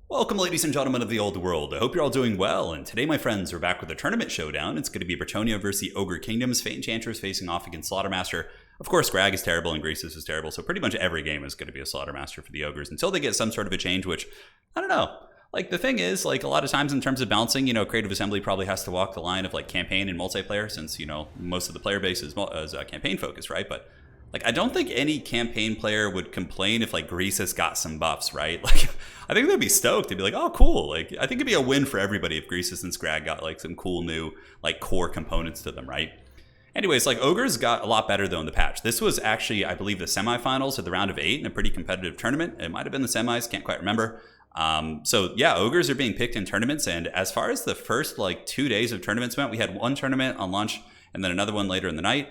Welcome, ladies and gentlemen of the old world. I hope you're all doing well, and today, my friends, we're back with a tournament showdown. It's going to be Bretonnia versus the Ogre Kingdoms. Fate Enchantress facing off against Slaughtermaster. Of course, Grag is terrible and Greasus is terrible, so pretty much every game is going to be a Slaughtermaster for the Ogres until they get some sort of a change, which, I don't know. Like, the thing is, like, a lot of times in terms of balancing, Creative Assembly probably has to walk the line of, like, campaign and multiplayer since, most of the player base is campaign focused, right? But like, I don't think any campaign player would complain if, like, Greasus got some buffs, right? Like, I think they'd be stoked. They'd be like, oh, cool. Like, I think it'd be a win for everybody if Greasus and Scrag got, like, some cool new, like, core components to them, right? Anyways, like, Ogres got a lot better, though, in the patch. This was actually, I believe, the semifinals of the round of 8 in a pretty competitive tournament. It might have been the semis, can't quite remember. So, yeah, Ogres are being picked in tournaments, and as far as the first, like, 2 days of tournaments went, we had one tournament on launch and then another one later in the night.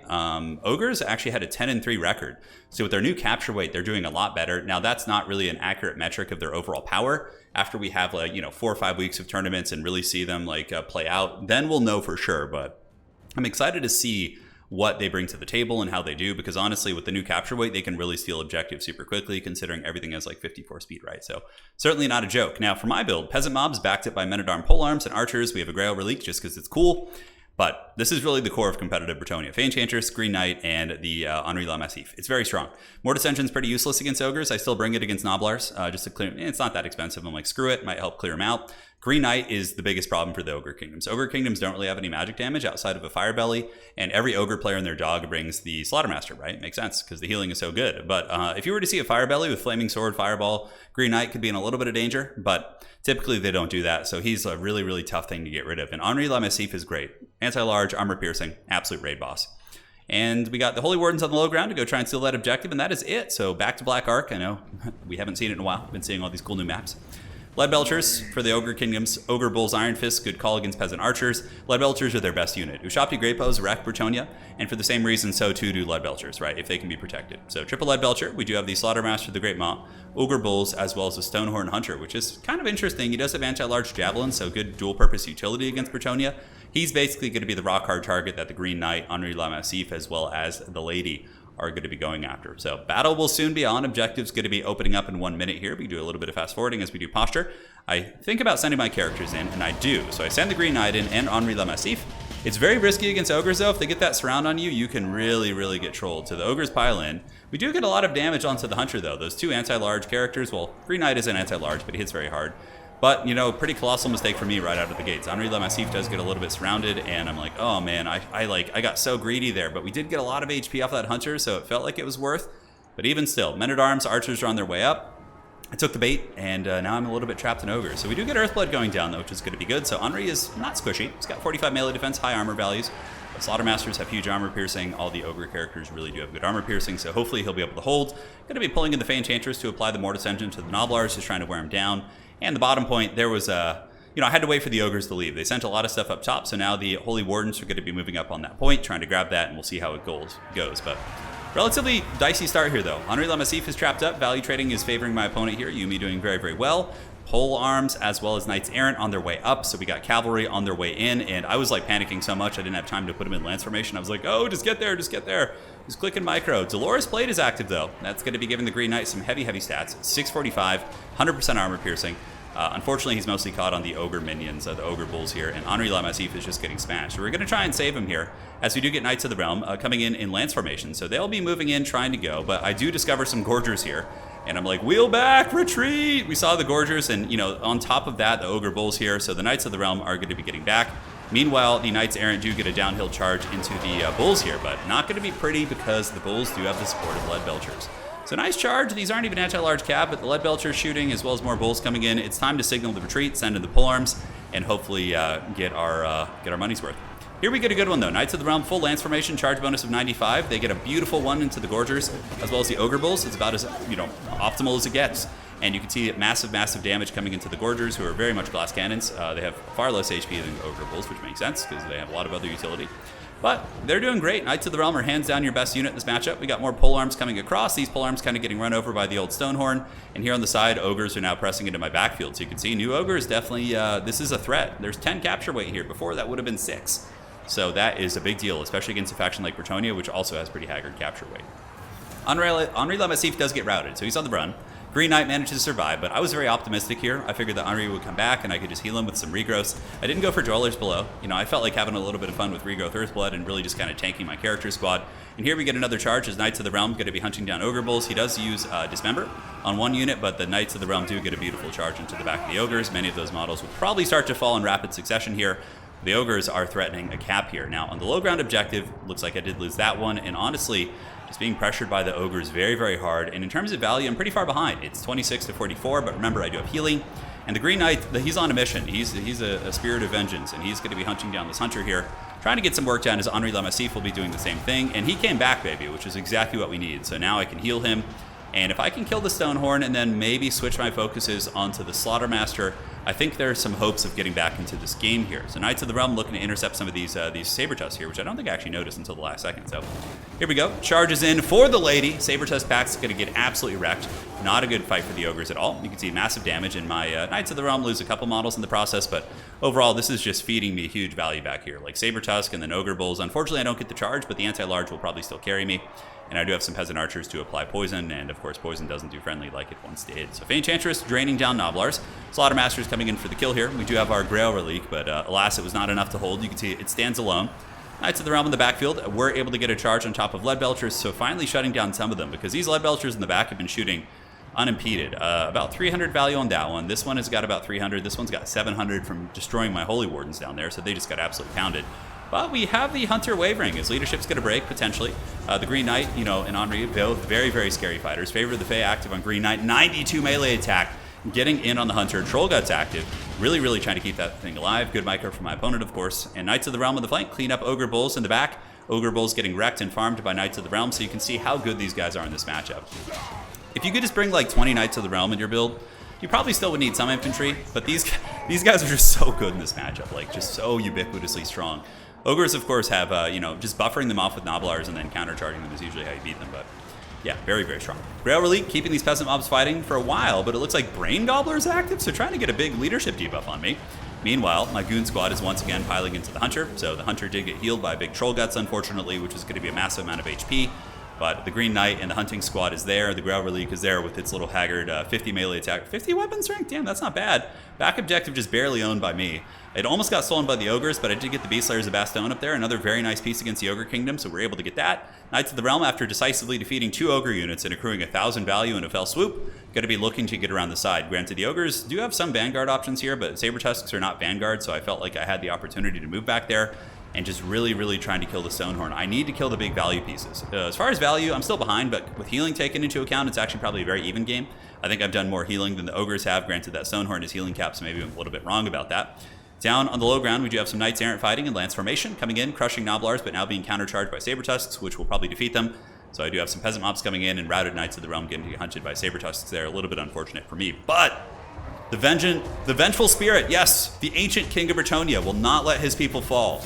Ogres actually had a 10-3 record. So with their new capture weight, they're doing a lot better. Now, that's not really an accurate metric of their overall power. After we have, like, 4 or 5 weeks of tournaments and really see them, like, play out, then we'll know for sure. But I'm excited to see what they bring to the table and how they do, because honestly, with the new capture weight, they can really steal objectives super quickly, considering everything has like 54 speed, right? So certainly not a joke. Now, for my build, Peasant Mobs backed up by Men-at-Arm Polearms and Archers. We have a Grail Relique just because it's cool. But this is really the core of competitive Bretonnia. Fate Enchantress, Green Knight, and the Henri La Massif. It's very strong. Mortis Engine's pretty useless against Ogres. I still bring it against Noblars just to clear. It's not that expensive. I'm like, screw it. Might help clear them out. Green Knight is the biggest problem for the Ogre Kingdoms. Ogre Kingdoms don't really have any magic damage outside of a Fire Belly, and every Ogre player in their dog brings the Slaughtermaster, right? Makes sense, because the healing is so good. But if you were to see a Fire Belly with Flaming Sword, Fireball, Green Knight could be in a little bit of danger, but typically they don't do that, so he's a really, really tough thing to get rid of. And Henri La Massif is great. Anti-large, armor piercing, absolute raid boss. And we got the Holy Wardens on the low ground to go try and steal that objective, and that is it. So back to Black Ark. I know we haven't seen it in a while. We've been seeing all these cool new maps. Lead Belchers for the Ogre Kingdoms. Ogre Bulls Iron Fists, good call against Peasant Archers. Lead Belchers are their best unit. Ushabti Great Bows wreck Bretonnia, and for the same reason, so too do Lead Belchers, right? If they can be protected. So triple Lead Belcher, we do have the Slaughtermaster, the Great MAW, Ogre Bulls, as well as the Stonehorn Hunter, which is kind of interesting. He does have anti-large Javelin, so good dual-purpose utility against Bretonnia. He's basically going to be the rock hard target that the Green Knight, Henri La Massif, as well as the Lady are going to be going after. So battle will soon be on. Objective's going to be opening up in 1 minute here. We do a little bit of fast forwarding as we do posture. I think about sending my characters in, and I do. So I send the Green Knight in and Henri La Massif. It's very risky against Ogres, though. If they get that surround on you, you can really, really get trolled. So the Ogres pile in. We do get a lot of damage onto the Hunter, though. Those two anti-large characters, well, Green Knight isn't anti-large, but he hits very hard. But, pretty colossal mistake for me right out of the gates. Henri La Massif does get a little bit surrounded, and I'm like, oh man, I got so greedy there. But we did get a lot of HP off that Hunter, so it felt like it was worth. But even still, Men-at-Arms, Archers are on their way up. I took the bait, and now I'm a little bit trapped in Ogre. So we do get Earthblood going down, though, which is going to be good. So Henri is not squishy. He's got 45 melee defense, high armor values. The Slaughtermasters have huge armor piercing. All the Ogre characters really do have good armor piercing, so hopefully he'll be able to hold. Going to be pulling in the Fate Enchantress to apply the Mortis Engine to the Noblars, just trying to wear him down. And the bottom point, there was I had to wait for the Ogres to leave. They sent a lot of stuff up top, so now the Holy Wardens are going to be moving up on that point, trying to grab that, and we'll see how it goes. But relatively dicey start here, though. Henri La Massif is trapped up. Value trading is favoring my opponent here. Yumi doing very, very well. Pole Arms as well as Knights Errant on their way up, so we got Cavalry on their way in, and I was like panicking so much I didn't have time to put them in Lance formation. I was like, oh, just get there, just get there. Just clicking micro. Dolores Blade is active, though. That's going to be giving the Green Knight some heavy, heavy stats. 645, 100% armor piercing. Unfortunately, he's mostly caught on the Ogre minions, the Ogre Bulls here, and Henri La Massif is just getting smashed. So we're going to try and save him here, as we do get Knights of the Realm coming in Lance formation. So they'll be moving in, trying to go, but I do discover some Gorgers here. And I'm like, wheel back, retreat! We saw the Gorgers, and, on top of that, the Ogre Bulls here, so the Knights of the Realm are going to be getting back. Meanwhile, the Knights Errant do get a downhill charge into the Bulls here, but not going to be pretty because the Bulls do have the support of Lead Belchers. So nice charge. These aren't even anti-large cap, but the Lead Belcher shooting as well as more Bulls coming in. It's time to signal the retreat, send in the polearms, and hopefully get our money's worth. Here we get a good one, though. Knights of the Realm, full Lance formation, charge bonus of 95. They get a beautiful one into the Gorgers, as well as the Ogre Bulls. It's about as, optimal as it gets. And you can see massive, massive damage coming into the Gorgers, who are very much glass cannons. They have far less HP than the Ogre Bulls, which makes sense, because they have a lot of other utility. But they're doing great. Knights of the Realm are hands down your best unit in this matchup. We got more polearms coming across. These polearms kind of getting run over by the old Stonehorn. And here on the side, Ogres are now pressing into my backfield. So you can see new Ogres definitely, this is a threat. There's 10 capture weight here. Before, that would have been 6. So that is a big deal, especially against a faction like Bretonnia, which also has pretty haggard capture weight. Henri La Massif does get routed, so he's on the run. Green Knight managed to survive, but I was very optimistic here. I figured that Henri would come back and I could just heal him with some regrowths. I didn't go for Dwellers Below. You know, I felt like having a little bit of fun with Regrowth Earthblood and really just kind of tanking my character squad. And here we get another charge as Knights of the Realm going to be hunting down Ogre Bulls. He does use Dismember on one unit, but the Knights of the Realm do get a beautiful charge into the back of the Ogres. Many of those models will probably start to fall in rapid succession here. The Ogres are threatening a cap here. Now, on the low ground objective, looks like I did lose that one, and honestly, just being pressured by the Ogres very, very hard. And in terms of value, I'm pretty far behind. It's 26 to 44, but remember, I do have healing. And the Green Knight, he's on a mission. He's a spirit of vengeance, and he's going to be hunting down this Hunter here, trying to get some work done, as Henri Lamassif will be doing the same thing. And he came back, baby, which is exactly what we need. So now I can heal him. And if I can kill the Stonehorn and then maybe switch my focuses onto the Slaughtermaster, I think there's some hopes of getting back into this game here. So Knights of the Realm looking to intercept some of these Saber-Tusks here, which I don't think I actually noticed until the last second. So here we go. Charges in for the lady. Saber-Tusk pack's going to get absolutely wrecked. Not a good fight for the Ogres at all. You can see massive damage, and my Knights of the Realm lose a couple models in the process, but overall this is just feeding me huge value back here. Like Saber-Tusk and then Ogre Bulls. Unfortunately, I don't get the charge, but the anti-large will probably still carry me. And I do have some Peasant Archers to apply poison, and of course poison doesn't do friendly like it once did. So Enchantress draining down Noblars. Slaughtermaster's coming in for the kill here. We do have our Grail Relique, but alas, it was not enough to hold. You can see it stands alone. Knights of the Realm in the backfield were able to get a charge on top of Lead Belchers, so finally shutting down some of them, because these Lead Belchers in the back have been shooting unimpeded. About 300 value on that one. This one has got about 300. This one's got 700 from destroying my Holy Wardens down there, so they just got absolutely pounded. But we have the Hunter wavering. His leadership's going to break, potentially. The Green Knight, you know, and Henri, both very, very scary fighters. Favor of the Fae active on Green Knight. 92 melee attack. Getting in on the Hunter. Troll Guts active. Really, really trying to keep that thing alive. Good micro from my opponent, of course. And Knights of the Realm on the flank. Clean up Ogre Bulls in the back. Ogre Bulls getting wrecked and farmed by Knights of the Realm. So you can see how good these guys are in this matchup. If you could just bring like 20 Knights of the Realm in your build, you probably still would need some infantry. But these guys are just so good in this matchup. Like, just so ubiquitously strong. Ogres, of course, have, you know, just buffering them off with Noblars and then countercharging them is usually how you beat them, but yeah, very, very strong. Grail Relique keeping these peasant mobs fighting for a while, but it looks like Brain Gobbler is active, so trying to get a big leadership debuff on me. Meanwhile, my Goon Squad is once again piling into the Hunter, so the Hunter did get healed by big Troll Guts, unfortunately, which is going to be a massive amount of HP. But the Green Knight and the Hunting Squad is there. The Grail Relique is there with its little haggard 50 melee attack. 50 weapon strength? Damn, that's not bad. Back objective just barely owned by me. It almost got stolen by the Ogres, but I did get the Beast Slayers of Bastogne up there. Another very nice piece against the Ogre Kingdom, so we're able to get that. Knights of the Realm, after decisively defeating 2 Ogre units and accruing 1,000 value in a fell swoop, going to be looking to get around the side. Granted, the Ogres do have some Vanguard options here, but Saber-Tusks are not Vanguard, so I felt like I had the opportunity to move back there and just really, really trying to kill the Stonehorn. I need to kill the big value pieces. As far as value, I'm still behind, but with healing taken into account, it's actually probably a very even game. I think I've done more healing than the Ogres have. Granted, that Stonehorn is healing cap, so maybe I'm a little bit wrong about that. Down on the low ground, we do have some Knights Errant fighting in Lance formation, coming in, crushing Noblars, but now being countercharged by Saber-Tusks, which will probably defeat them. So I do have some Peasant Mobs coming in, and routed Knights of the Realm getting hunted by Saber-Tusks there. A little bit unfortunate for me, but the vengeful spirit, yes, the ancient King of Bretonnia will not let his people fall.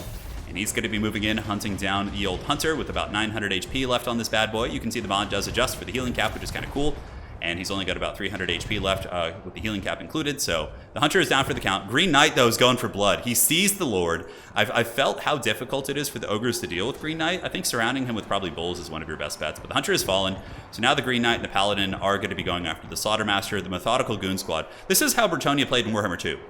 And he's going to be moving in, hunting down the old Hunter with about 900 HP left on this bad boy. You can see the mod does adjust for the healing cap, which is kind of cool. And he's only got about 300 HP left with the healing cap included. So the Hunter is down for the count. Green Knight, though, is going for blood. He sees the Lord. I've felt how difficult it is for the Ogres to deal with Green Knight. I think surrounding him with probably Bulls is one of your best bets. But the Hunter has fallen. So now the Green Knight and the Paladin are going to be going after the Slaughtermaster, the Methodical Goon Squad. This is how Bretonnia played in Warhammer 2.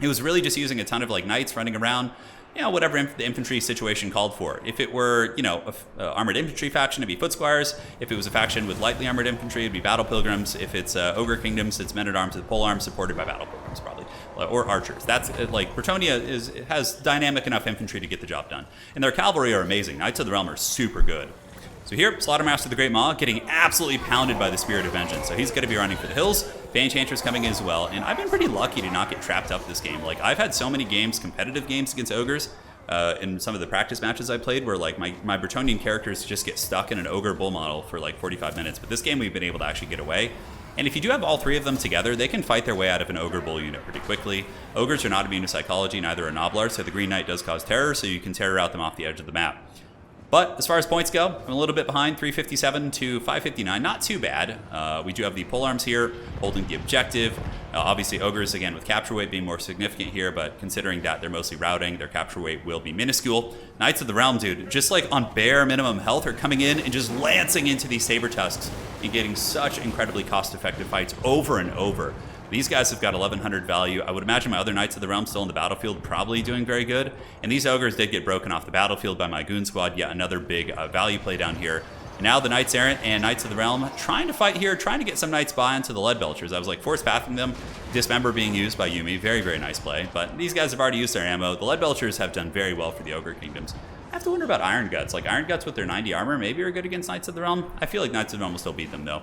It was really just using a ton of like Knights running around, you know, whatever the infantry situation called for. If it were, you know, a armored infantry faction, it'd be Foot Squires. If it was a faction with lightly armored infantry, it'd be Battle Pilgrims. If it's Ogre Kingdoms, it's Men-at-Arms with Polearms supported by Battle Pilgrims, probably, or Archers. That's like Bretonnia has dynamic enough infantry to get the job done, and their cavalry are amazing. Knights of the Realm are super good. So here, Slaughtermaster the Great MAW getting absolutely pounded by the Spirit of Vengeance. So he's going to be running for the hills. Enchantress coming in as well. And I've been pretty lucky to not get trapped up this game. Like, I've had so many games, competitive games against Ogres, in some of the practice matches I played, where like my Bretonnian characters just get stuck in an Ogre Bull model for like 45 minutes. But this game we've been able to actually get away. And if you do have all three of them together, they can fight their way out of an Ogre Bull unit pretty quickly. Ogres are not immune to psychology, neither are Noblars, so the Green Knight does cause terror, so you can terror out them off the edge of the map. But as far as points go, I'm a little bit behind, 357 to 559. Not too bad. We do have the polearms here, holding the objective. Obviously, Ogres, again, with capture weight being more significant here, but considering that they're mostly routing, their capture weight will be minuscule. Knights of the Realm, dude, just like on bare minimum health, are coming in and just lancing into these saber tusks and getting such incredibly cost-effective fights over and over. These guys have got 1100 value. I would imagine my other Knights of the Realm still in the battlefield probably doing very good. And these Ogres did get broken off the battlefield by my Goon Squad. Yet another big value play down here. And now the Knights Errant and Knights of the Realm trying to fight here, trying to get some Knights by into the Lead Belchers. I was like force pathing them. Dismember being used by Yumi. Very, very nice play. But these guys have already used their ammo. The Lead Belchers have done very well for the Ogre Kingdoms. I have to wonder about Iron Guts. Like Iron Guts with their 90 armor maybe are good against Knights of the Realm. I feel like Knights of the Realm will still beat them though,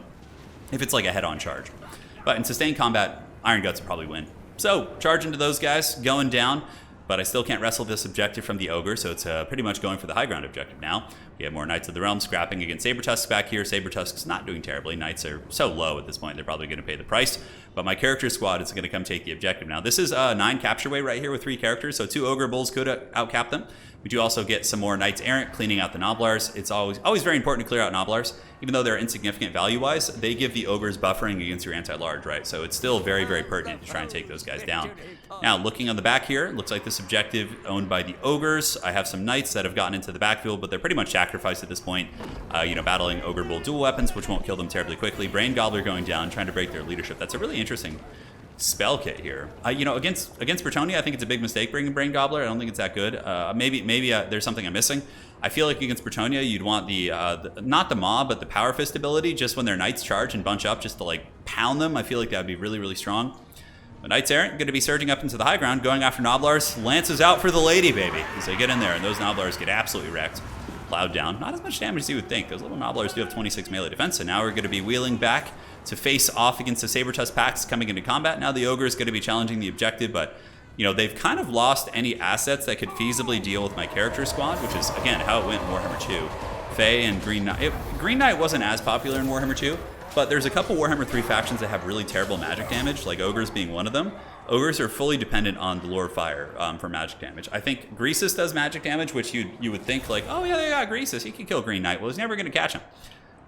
if it's like a head-on charge. But in sustained combat, Iron Guts will probably win. So, charge into those guys, going down, but I still can't wrestle this objective from the Ogre, so it's pretty much going for the high ground objective now. We have more Knights of the Realm scrapping against Saber Tusks back here. Saber Tusks not doing terribly. Knights are so low at this point, they're probably going to pay the price. But my character squad is going to come take the objective now. This is 9 capture weight right here with 3 characters, so 2 Ogre Bulls could outcap them. We do also get some more Knights Errant cleaning out the Noblars. It's always very important to clear out Noblars. Even though they're insignificant value-wise, they give the Ogres buffering against your anti-large, right? So it's still very, very pertinent to try and take those guys down. Now, looking on the back here, looks like this objective owned by the Ogres. I have some Knights that have gotten into the backfield, but they're pretty much sacrificed at this point. Battling Ogre Bull dual weapons, which won't kill them terribly quickly. Brain Gobbler going down, trying to break their leadership. That's a really interesting spell kit here. Against Bretonnia, I think it's a big mistake bringing Brain Gobbler. I don't think it's that good. Maybe there's something I'm missing. I feel like against Bretonnia, you'd want not the MAW, but the Power Fist ability, just when their Knights charge and bunch up, just to like pound them. I feel like that would be really, really strong. The Knights Errant going to be surging up into the high ground, going after Noblars. Lances out for the lady, baby, as they get in there, and those Noblars get absolutely wrecked. Plowed down. Not as much damage as you would think. Those little Noblars do have 26 melee defense, and now we're going to be wheeling back to face off against the Saber Tusk packs coming into combat. Now the Ogre is going to be challenging the objective, but they've kind of lost any assets that could feasibly deal with my character squad, which is, again, how it went in Warhammer 2. Fae and Green Knight. Green Knight wasn't as popular in Warhammer 2, but there's a couple Warhammer 3 factions that have really terrible magic damage, like Ogres being one of them. Ogres are fully dependent on the Lord of Fire for magic damage. I think Greasus does magic damage, which you would think like, oh yeah, they got Greasus, he can kill Green Knight. Well, he's never going to catch him.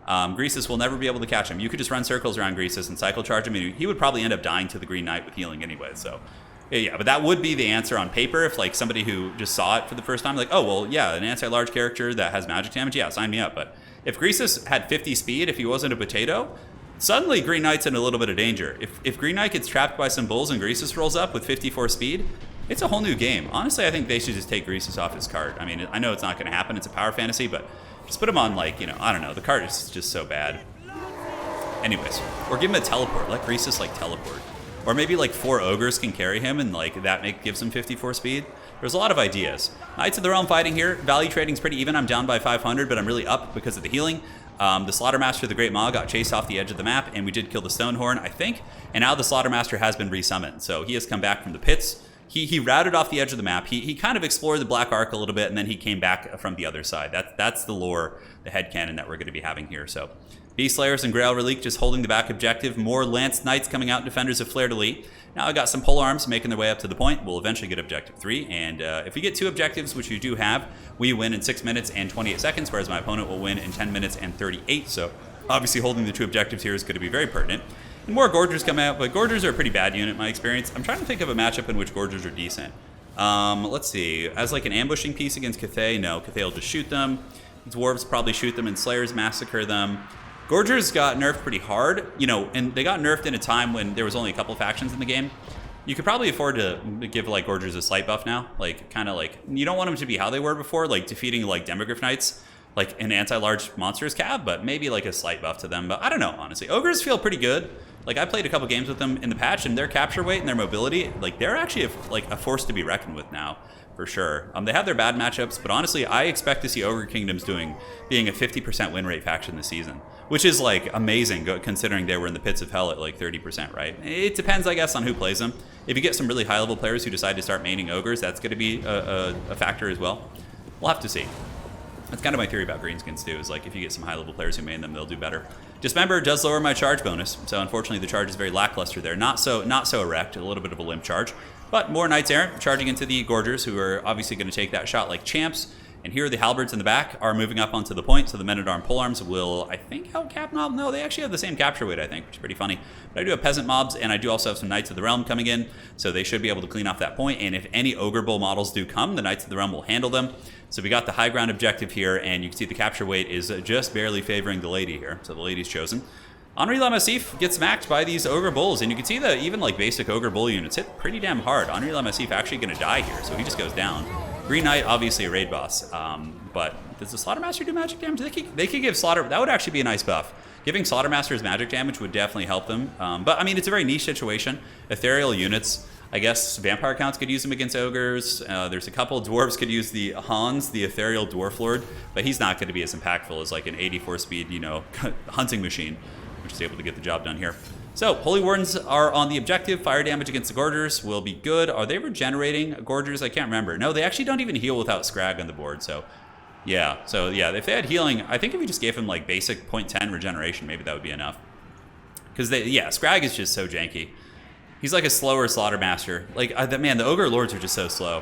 Greasus will never be able to catch him. You could just run circles around Greasus and cycle charge him, and he would probably end up dying to the Green Knight with healing anyway, so... Yeah, but that would be the answer on paper if like somebody who just saw it for the first time, like, oh, well, yeah, an anti-large character that has magic damage, yeah, sign me up. But if Greasus had 50 speed, if he wasn't a potato, suddenly Green Knight's in a little bit of danger. If Green Knight gets trapped by some bulls and Greasus rolls up with 54 speed, it's a whole new game. Honestly, I think they should just take Greasus off his cart. I mean, I know it's not going to happen. It's a power fantasy, but just put him on, like, I don't know. The cart is just so bad. Anyways, or give him a teleport. Let Greasus, like, teleport. Or maybe like 4 Ogres can carry him and like that gives him 54 speed. There's a lot of ideas. Knights of the Realm fighting here. Value trading's pretty even. I'm down by 500, but I'm really up because of the healing. The Slaughtermaster, the Great MAW, got chased off the edge of the map, and we did kill the Stonehorn, I think. And now the Slaughtermaster has been resummoned, so he has come back from the pits. He routed off the edge of the map. He kind of explored the Black Ark a little bit, and then he came back from the other side. That's the lore, the headcanon that we're going to be having here. So Beast Slayers and Grail Relique just holding the back objective. More Lance Knights coming out, Defenders of Fleur de Lis. Now I got some pole arms making their way up to the point. We'll eventually get objective 3, and if we get 2 objectives, which we do have, we win in 6 minutes and 28 seconds, whereas my opponent will win in 10 minutes and 38. So obviously holding the 2 objectives here is going to be very pertinent. And more Gorgers come out, but Gorgers are a pretty bad unit in my experience. I'm trying to think of a matchup in which Gorgers are decent. Let's see. As like an ambushing piece against Cathay, no. Cathay will just shoot them. Dwarves probably shoot them, and Slayers massacre them. Gorgers got nerfed pretty hard, and they got nerfed in a time when there was only a couple factions in the game. You could probably afford to give like Gorgers a slight buff now, like kind of like, you don't want them to be how they were before, like defeating like Demogryph Knights, like an anti-large monsters cab, but maybe like a slight buff to them. But I don't know, honestly. Ogres feel pretty good. Like I played a couple games with them in the patch, and their capture weight and their mobility, like they're actually a force to be reckoned with now. For sure. They have their bad matchups, but honestly, I expect to see Ogre Kingdoms being a 50% win rate faction this season, which is like amazing considering they were in the pits of hell at like 30%, right? It depends, I guess, on who plays them. If you get some really high-level players who decide to start maining Ogres, that's going to be a factor as well. We'll have to see. That's kind of my theory about Greenskins too, is like if you get some high-level players who main them, they'll do better. Dismember does lower my charge bonus, so unfortunately the charge is very lackluster there. Not so erect, a little bit of a limp charge. But more Knights Errant charging into the Gorgers, who are obviously going to take that shot like champs. And here the halberds in the back are moving up onto the point, so the men-at-arm polearms will, I think, outcap mob. No, they actually have the same capture weight, I think, which is pretty funny. But I do have peasant mobs, and I do also have some Knights of the Realm coming in, so they should be able to clean off that point. And if any Ogre Bull models do come, the Knights of the Realm will handle them. So we got the high ground objective here, and you can see the capture weight is just barely favoring the lady here. So the lady's chosen. Henri Le Massif gets smacked by these Ogre Bulls, and you can see that even like basic Ogre Bull units hit pretty damn hard. Henri Le Massif actually going to die here, so he just goes down. Green Knight, obviously a raid boss, but does the Slaughtermaster do magic damage? They could give Slaughter, that would actually be a nice buff. Giving Slaughtermasters magic damage would definitely help them, but I mean, it's a very niche situation. Ethereal units, I guess Vampire Counts could use them against Ogres. There's a couple Dwarves could use the Hans, the Ethereal Dwarf Lord, but he's not going to be as impactful as like an 84 speed, you know, hunting machine, which is able to get the job done here. So, Holy Wardens are on the objective. Fire damage against the Gorgers will be good. Are they regenerating Gorgers? I can't remember. No, they actually don't even heal without Scrag on the board. So, yeah. If they had healing, I think if you just gave him like basic 0.10 regeneration, maybe that would be enough. Because, Scrag is just so janky. He's like a slower Slaughtermaster. Like, man, the Ogre Lords are just so slow.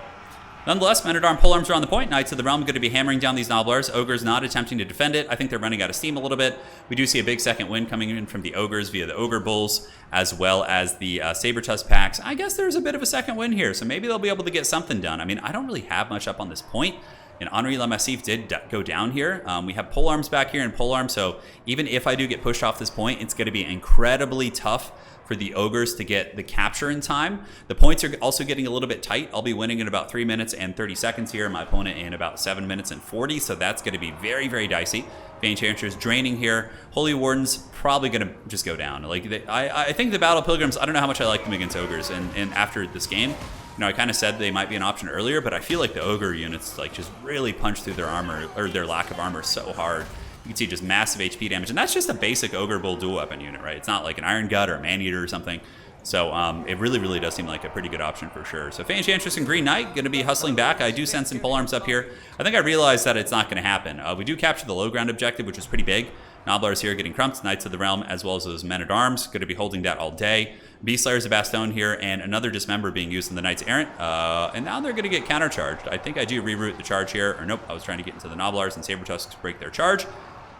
Nonetheless, Men-at-Arm polearms are on the point. Knights of the Realm are going to be hammering down these Noblars. Ogres not attempting to defend it. I think they're running out of steam a little bit. We do see a big second win coming in from the Ogres via the Ogre Bulls, as well as the Saber-Tusk packs. I guess there's a bit of a second win here, so maybe they'll be able to get something done. I mean, I don't really have much up on this point, and Henri Le Massif did go down here. We have polearms back here and polearms, so even if I do get pushed off this point, it's going to be incredibly tough for the Ogres to get the capture in time. The points are also getting a little bit tight. I'll be winning in about 3 minutes and 30 seconds here. My opponent in about 7 minutes and 40, so that's going to be very, very dicey. Enchantress draining here. Holy Wardens probably going to just go down. Like I think the Battle Pilgrims, I don't know how much I like them against Ogres, and after this game, you know, I kind of said they might be an option earlier, but I feel like the Ogre units like just really punch through their armor, or their lack of armor, so hard. You can see just massive HP damage, and that's just a basic Ogre Bull dual weapon unit, right? It's not like an Iron Gut or a Man-Eater or something. So it really, really does seem like a pretty good option for sure. So Enchantress and Green Knight going to be hustling back. I do sense some polearms up here. I think I realized that it's not going to happen. We do capture the low ground objective, which is pretty big. Noblars here getting crumped. Knights of the Realm, as well as those Men-at-Arms, going to be holding that all day. Beastslayers of Bastogne here, and another Dismember being used in the Knights Errant. And now they're going to get countercharged. I think I do reroute the charge here. Or nope, I was trying to get into the Noblars, and Saber-Tusks break their charge.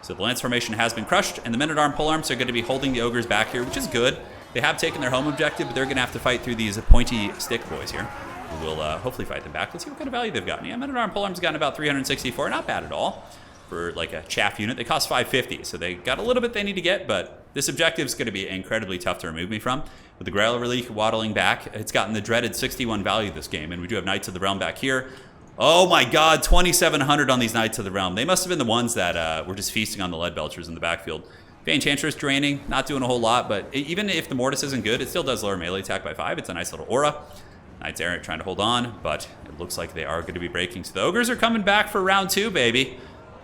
So the Lance formation has been crushed, and the Men-at-Arm polearms are going to be holding the Ogres back here, which is good. They have taken their home objective, but they're going to have to fight through these pointy stick boys here. We will hopefully fight them back. Let's see what kind of value they've gotten. Yeah, Men-at-Arm polearms have gotten about 364. Not bad at all for like a chaff unit. They cost 550, so they got a little bit they need to get, but this objective is going to be incredibly tough to remove me from. With the Grail Relic waddling back, it's gotten the dreaded 61 value this game, and we do have Knights of the Realm back here. Oh my god, 2,700 on these Knights of the Realm. They must have been the ones that were just feasting on the Lead Belchers in the backfield. Enchantress draining, not doing a whole lot, but even if the Mortis isn't good, it still does lower melee attack by 5. It's a nice little aura. Knights Errant trying to hold on, but it looks like they are going to be breaking. So the Ogres are coming back for round 2, baby.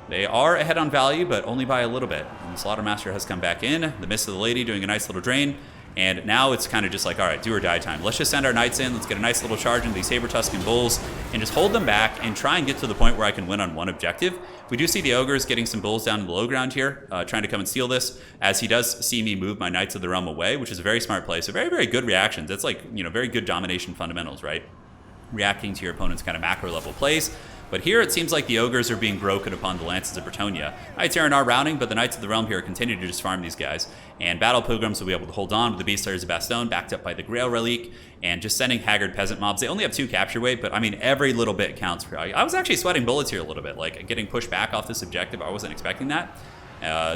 They are ahead on value, but only by a little bit. And the Slaughtermaster has come back in. The Mist of the Lady doing a nice little drain. And now it's kind of just like, all right, do or die time. Let's just send our Knights in. Let's get a nice little charge into these Saber-Tuscan Bulls and just hold them back and try and get to the point where I can win on one objective. We do see the Ogres getting some Bulls down in the low ground here, trying to come and steal this, as he does see me move my Knights of the Realm away, which is a very smart play. So very, very good reactions. That's like, you know, very good domination fundamentals, right? Reacting to your opponent's kind of macro level plays. But here it seems like the Ogres are being broken upon the Lances of Bretonnia. Knights Errant are rounding, but the Knights of the Realm here continue to just farm these guys. And Battle Pilgrims will be able to hold on with the Beastslayers of Bastogne, backed up by the Grail Relic, and just sending haggard peasant mobs. They only have 2 capture weight, but I mean, every little bit counts. I was actually sweating bullets here a little bit, like getting pushed back off this objective. I wasn't expecting that.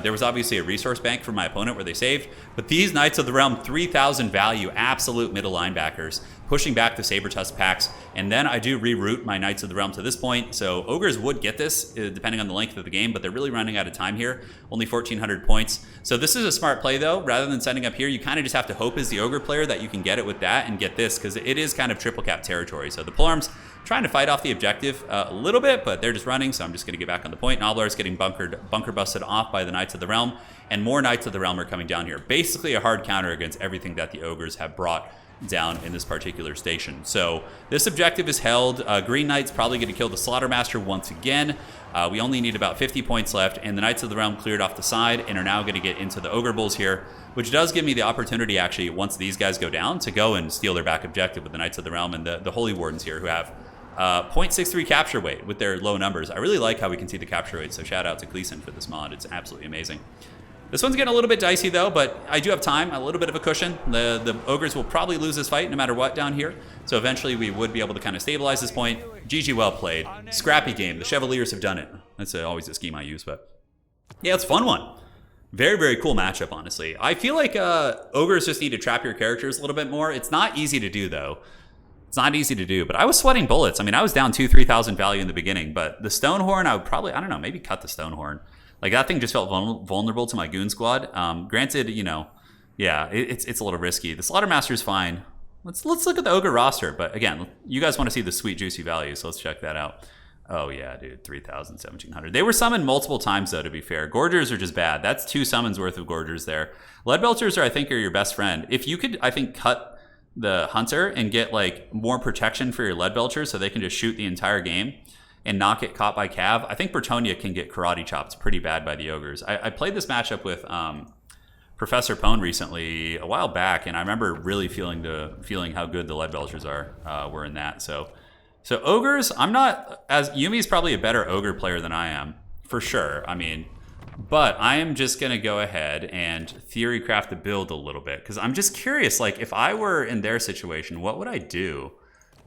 There was obviously a resource bank for my opponent where they saved, but these Knights of the Realm, 3,000 value, absolute middle linebackers, pushing back the Saber-Tusk packs, and then I do reroute my Knights of the Realm to this point, so Ogres would get this, depending on the length of the game, but they're really running out of time here, only 1,400 points. So this is a smart play, though. Rather than sending up here, you kind of just have to hope as the Ogre player that you can get it with that and get this, because it is kind of triple cap territory. So the polearms trying to fight off the objective a little bit, but they're just running, so I'm just going to get back on the point. Noblar is getting bunker busted off by the Knights of the Realm, and more Knights of the Realm are coming down here. Basically a hard counter against everything that the Ogres have brought down in this particular station. So this objective is held. Green Knight's probably going to kill the Slaughtermaster once again. We only need about 50 points left, and the Knights of the Realm cleared off the side and are now going to get into the Ogre Bulls here, which does give me the opportunity, actually, once these guys go down, to go and steal their back objective with the Knights of the Realm and the Holy Wardens here, who have 0.63 capture weight with their low numbers. I really like how we can see the capture weight, so shout out to Gleason for this mod. It's absolutely amazing. This one's getting a little bit dicey though, but I do have time, a little bit of a cushion. The Ogres will probably lose this fight no matter what down here. So eventually we would be able to kind of stabilize this point. GG, well played. Scrappy game. The Chevaliers have done it. That's always a scheme I use, but yeah, it's a fun one. Very, very cool matchup, honestly. I feel like Ogres just need to trap your characters a little bit more. It's not easy to do though. It's not easy to do, but I was sweating bullets. I mean, I was down 2,000-3,000 value in the beginning, but the Stonehorn, I would probably, I don't know, maybe cut the Stonehorn. Like, that thing just felt vulnerable to my goon squad. Granted, you know, yeah, it's a little risky. The Slaughtermaster's fine. Let's look at the Ogre roster. But again, you guys want to see the sweet, juicy value, so let's check that out. Oh, yeah, dude, 3,000, 1,700. They were summoned multiple times, though, to be fair. Gorgers are just bad. That's 2 summons worth of Gorgers there. Leadbelchers I think, are your best friend. If you could, I think, cut the Hunter and get, like, more protection for your Leadbelchers so they can just shoot the entire game and not get caught by Cav. I think Bretonnia can get karate chopped pretty bad by the Ogres. I played this matchup with Professor Pone recently, a while back, and I remember really feeling how good the Leadbelchers were in that. So Ogres, I'm not, as Yumi's probably a better Ogre player than I am, for sure. I mean, but I am just gonna go ahead and theory craft the build a little bit, because I'm just curious, like, if I were in their situation, what would I do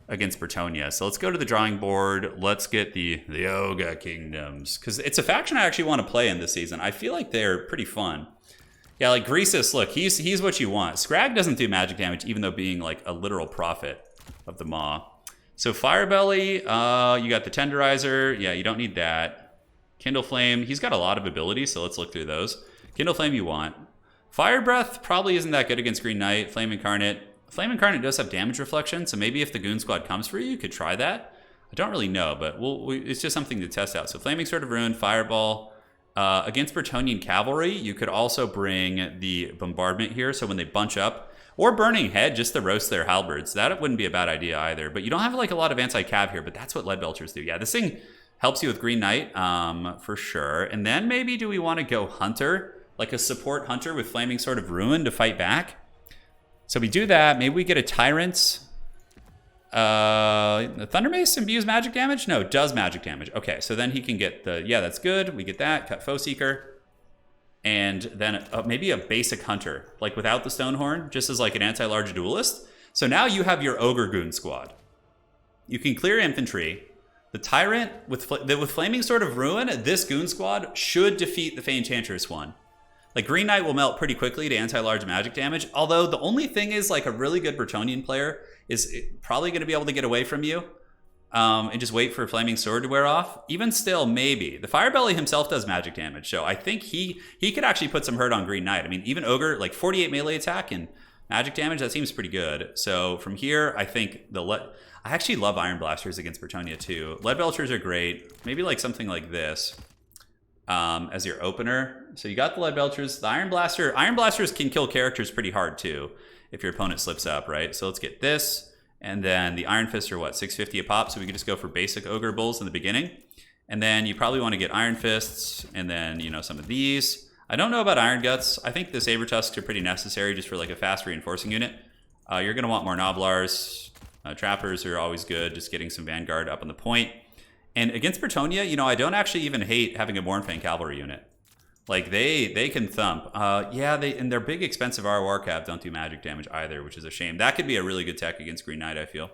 against Bretonnia? So let's go to the drawing board. Let's get the Ogre Kingdoms, because it's a faction I actually want to play in this season. I feel like they're pretty fun. Yeah, like Greasus, look, he's what you want. Scrag doesn't do magic damage, even though being like a literal prophet of the MAW. So Firebelly, you got the Tenderizer. Yeah, you don't need that. Kindle Flame, he's got a lot of abilities, so let's look through those. Kindle Flame you want. Fire Breath probably isn't that good against Green Knight. Flame Incarnate. Flame Incarnate does have damage reflection, so maybe if the Goon Squad comes for you could try that. I don't really know, but it's just something to test out. So Flaming Sword of Ruin, Fireball. Against Bretonian Cavalry, you could also bring the Bombardment here, so when they bunch up, or Burning Head, just to roast their halberds. That wouldn't be a bad idea either, but you don't have like a lot of anti-cav here, but that's what Leadbelchers do. Yeah, this thing helps you with Green Knight, for sure. And then maybe do we want to go Hunter, like a support Hunter with Flaming Sword of Ruin to fight back? So we do that. Maybe we get a Tyrant. The Thunder Mace imbues magic damage? No, it does magic damage. Okay, so then he can get the... Yeah, that's good. We get that. Cut Foe Seeker. And then maybe a basic Hunter, like without the Stonehorn, just as like an anti-large duelist. So now you have your Ogre Goon Squad. You can clear infantry. The Tyrant, with Flaming Sword of Ruin, this Goon Squad should defeat the Fey Enchantress one. Like, Green Knight will melt pretty quickly to anti-large magic damage, although the only thing is, like, a really good Bretonian player is probably going to be able to get away from you and just wait for Flaming Sword to wear off. Even still, maybe. The Firebelly himself does magic damage, so I think he could actually put some hurt on Green Knight. I mean, even Ogre, like, 48 melee attack and magic damage, that seems pretty good. So from here, I think I actually love Iron Blasters against Bretonnia, too. Leadbelchers are great. Maybe, like, something like this. As your opener. So you got the Leadbelchers. The Iron Blasters can kill characters pretty hard too if your opponent slips up, right? So let's get this. And then the Iron Fists are what, 650 a pop? So we can just go for basic Ogre Bulls in the beginning. And then you probably want to get Iron Fists and then, you know, some of these. I don't know about Iron Guts. I think the Saber Tusks are pretty necessary just for like a fast reinforcing unit. You're going to want more Noblars. Trappers are always good, just getting some Vanguard up on the point. And against Bretonnia, you know, I don't actually even hate having a Mournfang Cavalry unit. Like, they can thump. Yeah, and their big expensive ROR Cav don't do magic damage either, which is a shame. That could be a really good tech against Green Knight, I feel.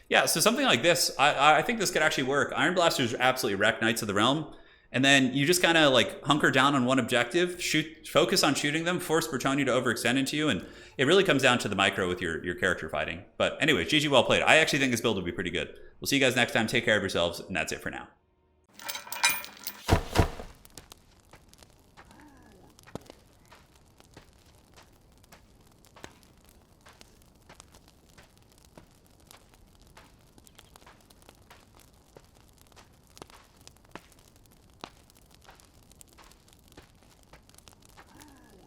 Yeah, so something like this, I think this could actually work. Iron Blasters absolutely wreck Knights of the Realm. And then you just kind of, like, hunker down on one objective, focus on shooting them, force Bretonnia to overextend into you, and it really comes down to the micro with your character fighting. But anyway, GG, well played. I actually think this build will be pretty good. We'll see you guys next time. Take care of yourselves, and that's it for now.